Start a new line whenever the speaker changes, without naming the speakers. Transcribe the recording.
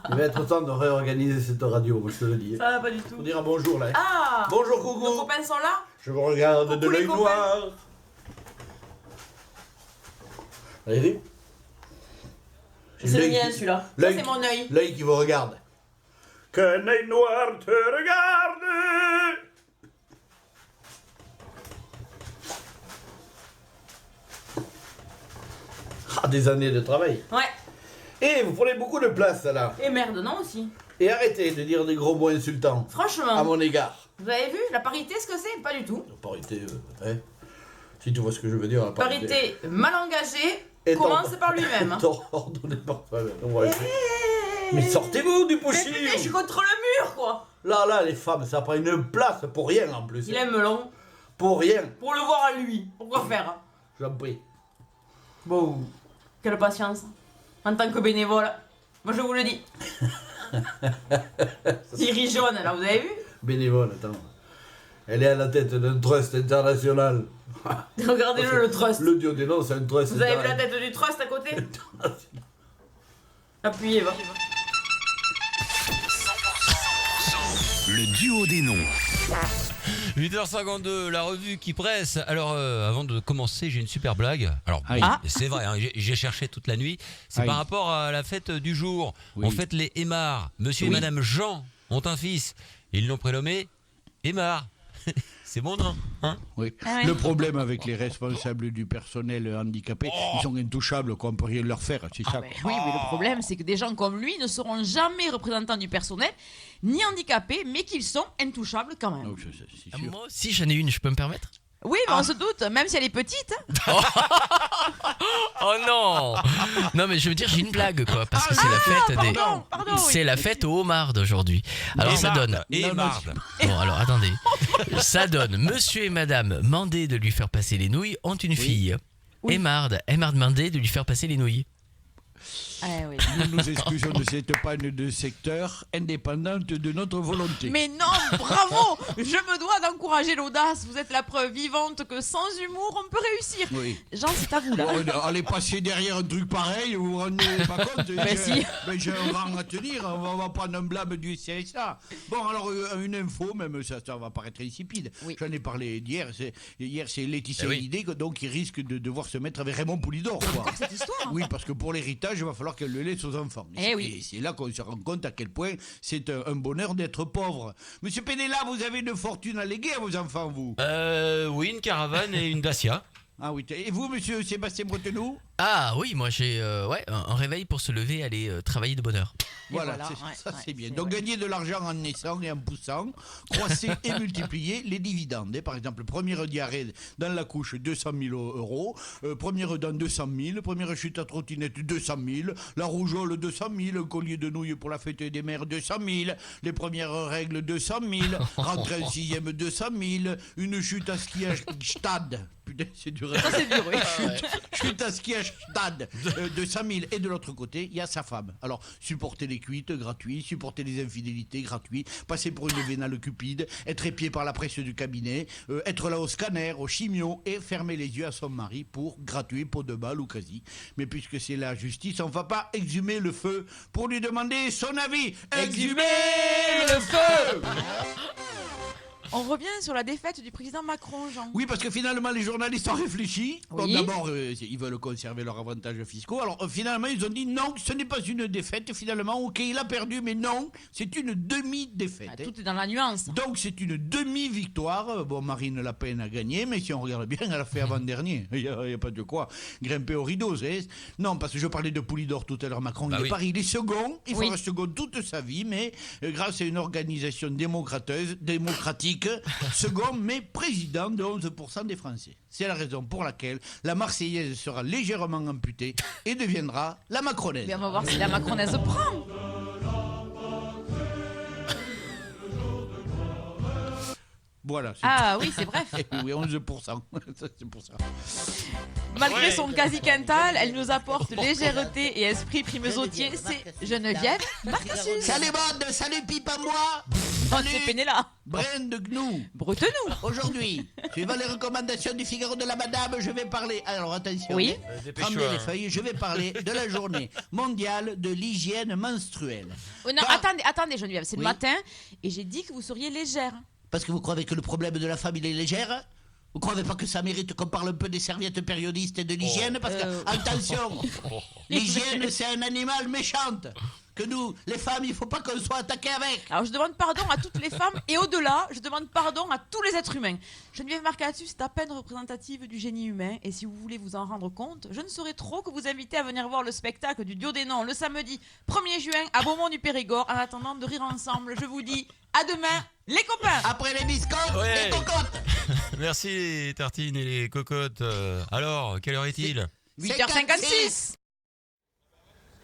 Il va être temps de réorganiser cette radio, moi je te le dis.
Ça va pas du tout.
On dira bonjour là.
Ah,
Bonjour
nos
Coucou.
copains sont là.
Je vous regarde
Coucou,
de
les
l'œil
copains.
noir. Allez-y.
C'est le mien celui-là. Ça
L'œil
c'est mon œil.
L'œil qui vous regarde. Qu'un œil noir te regarde. Ah, des années de travail.
Ouais.
Et vous prenez beaucoup de place là.
Et merde, non aussi.
Et arrêtez de dire des gros mots insultants à
Franchement,
mon égard.
vous avez vu la parité, ce que c'est? Pas du tout.
La parité, hein. Si tu vois ce que je veux dire, la parité.
Parité mal engagée
Et
commence par lui-même.
Ordonné par toi-même. Ouais. Mais sortez-vous du
Mais
pochis.
putain, je suis contre le mur quoi.
Là, les femmes, ça prend une place pour rien en plus.
Il aime melon.
Pour rien,
Pour le voir à lui. Pourquoi faire?
j'en prie.
Bon, quelle patience. En tant que bénévole, moi je vous le dis. Thierry jaune là, vous avez vu?
Bénévole, attends. Elle est à la tête d'un trust international.
Regardez-le, le trust.
Le duodénum, c'est un trust
Vous avez vu la tête du trust à côté? Appuyez, va.
Le duo des noms.
8h52, la revue qui presse. Alors, avant de commencer, j'ai une super blague. Alors,
Aïe.
oui, c'est vrai, hein, j'ai cherché toute la nuit. C'est
Aïe.
par rapport à la fête du jour.
Oui.
En fait, les Aymar, monsieur
Oui.
et madame Jean, ont un fils. Ils l'ont prénommé Aymar. C'est bon, non hein?
Oui.
Ah ouais.
Le problème avec les responsables du personnel handicapé, ils sont intouchables, quoi, on peut rien leur faire, c'est ça.
Oui, mais le problème, c'est que des gens comme lui ne seront jamais représentants du personnel, ni handicapés, mais qu'ils sont intouchables quand même.
Donc, c'est sûr.
Moi aussi, j'en ai une, je peux me permettre?
Oui, mais on se doute, même si elle est petite.
Oh non! Non, mais je veux dire, j'ai une blague, quoi, parce que c'est la fête des.
Pardon,
C'est
oui.
la fête au homard d'aujourd'hui. Alors ça donne.
Émarde.
Bon, alors attendez. Ça donne. Monsieur et madame Mandé de lui faire passer les nouilles ont une fille.
Oui.
Émarde Mandé de lui faire passer les nouilles.
Ah, oui.
Nous nous excusons de cette panne de secteur indépendante de notre volonté.
Mais non, bravo. Je me dois d'encourager l'audace. Vous êtes la preuve vivante que sans humour, on peut réussir.
Oui.
Jean, c'est à vous là.
Bon, allez passer derrière un truc pareil, vous vous rendez pas compte?
Mais si.
J'ai un rang à tenir, on va prendre un blâme du CSA. Bon, alors une info, même ça va paraître insipide.
Oui.
J'en ai parlé hier, c'est Laetitia
Eh oui.
Hallyday, donc qui risque de devoir se mettre avec Raymond Poulidor. Quoi.
Cette histoire.
Oui, parce que pour l'héritage, il va falloir qu'elle le laisse aux enfants.
Eh oui.
Et c'est là qu'on se rend compte à quel point c'est un bonheur d'être pauvre. Monsieur Pénéla, vous avez une fortune à léguer à vos enfants, vous?
Oui, une caravane et une Dacia.
Ah oui. Et vous, monsieur Sébastien Bretenou?
Ah oui, moi j'ai un réveil pour se lever et aller travailler de bonne heure.
Voilà,
voilà,
ça
ouais,
c'est bien.
c'est
Donc
vrai.
gagner de l'argent en naissant et en poussant, croisser et multiplier les dividendes. Par exemple, première diarrhée dans la couche, 200 000 euros. Première dent, 200 000. Première chute à trottinette, 200 000. La rougeole, 200 000. Un collier de nouilles pour la fête des mères, 200 000. Les premières règles, 200 000. Rentrer en sixième, 200 000. Une chute à ski à stade. Putain, c'est dur.
Ça, c'est dur, oui.
Chute à ski à stade, 200 000. Et de l'autre côté, il y a sa femme. Alors, supporter les cuites, gratuit. Supporter les infidélités, gratuit. Passer pour une vénale cupide. Être épié par la presse du cabinet. Être là au scanner, au chimio. Et fermer les yeux à son mari pour gratuit, pot de balle ou quasi. Mais puisque c'est la justice, on va pas exhumer le feu pour lui demander son avis. Exhumer le feu!
On revient sur la défaite du président Macron, Jean.
Oui, parce que finalement, les journalistes ont réfléchi. Bon,
Oui.
d'abord, ils veulent conserver leurs avantages fiscaux. Alors, finalement, ils ont dit non, ce n'est pas une défaite. Finalement, ok, il a perdu, mais non, c'est une demi-défaite.
Ah, tout est dans la nuance.
Donc, c'est une demi-victoire. Bon, Marine Le Pen a gagné, mais si on regarde bien, elle a fait avant-dernier. Il n'y a pas de quoi grimper au rideau. Non, parce que je parlais de Poulidor tout à l'heure. Macron,
Bah
il est
oui.
Paris, il est second. Il
Oui.
fera second toute sa vie, mais grâce à une organisation démocratique, second, mais président de 11% des Français. C'est la raison pour laquelle la Marseillaise sera légèrement amputée et deviendra la Macronaise.
Mais on va voir si la macronaise prend.
Voilà.
Ah oui, c'est bref.
Oui, 11%. Ça, c'est pour ça.
Malgré son quasi-quintal, elle nous apporte légèreté et esprit primesautier. C'est Geneviève Marcassus.
Salut bande, salut pipe à moi.
Oh, c'est Pénéla.
Brin de Gnou.
Brute-nous.
Aujourd'hui, suivant les recommandations du Figaro de la Madame, je vais parler. Alors attention,
Oui.
Dépêche-toi,
prenez les
hein.
feuilles, je vais parler de la journée mondiale de l'hygiène menstruelle.
Oh, non,
Car-
attendez, Geneviève, c'est le
Oui.
matin et j'ai dit que vous seriez légère.
Parce que vous croyez que le problème de la femme, il est légère? Vous croyez pas que ça mérite qu'on parle un peu des serviettes périodistes et de l'hygiène? Parce que, attention, l'hygiène, c'est un animal méchant. Que nous, les femmes, il faut pas qu'on soit attaqué avec.
Alors je demande pardon à toutes les femmes et au-delà, je demande pardon à tous les êtres humains. Geneviève Marcassus est à peine représentative du génie humain et si vous voulez vous en rendre compte, je ne saurais trop que vous inviter à venir voir le spectacle du Duo des Noms le samedi 1er juin à Beaumont-du-Périgord. En attendant de rire ensemble, je vous dis à demain les copains.
Après les biscottes,
Ouais.
les cocottes.
Merci les tartines et les cocottes. Alors, quelle heure est-il
8h56.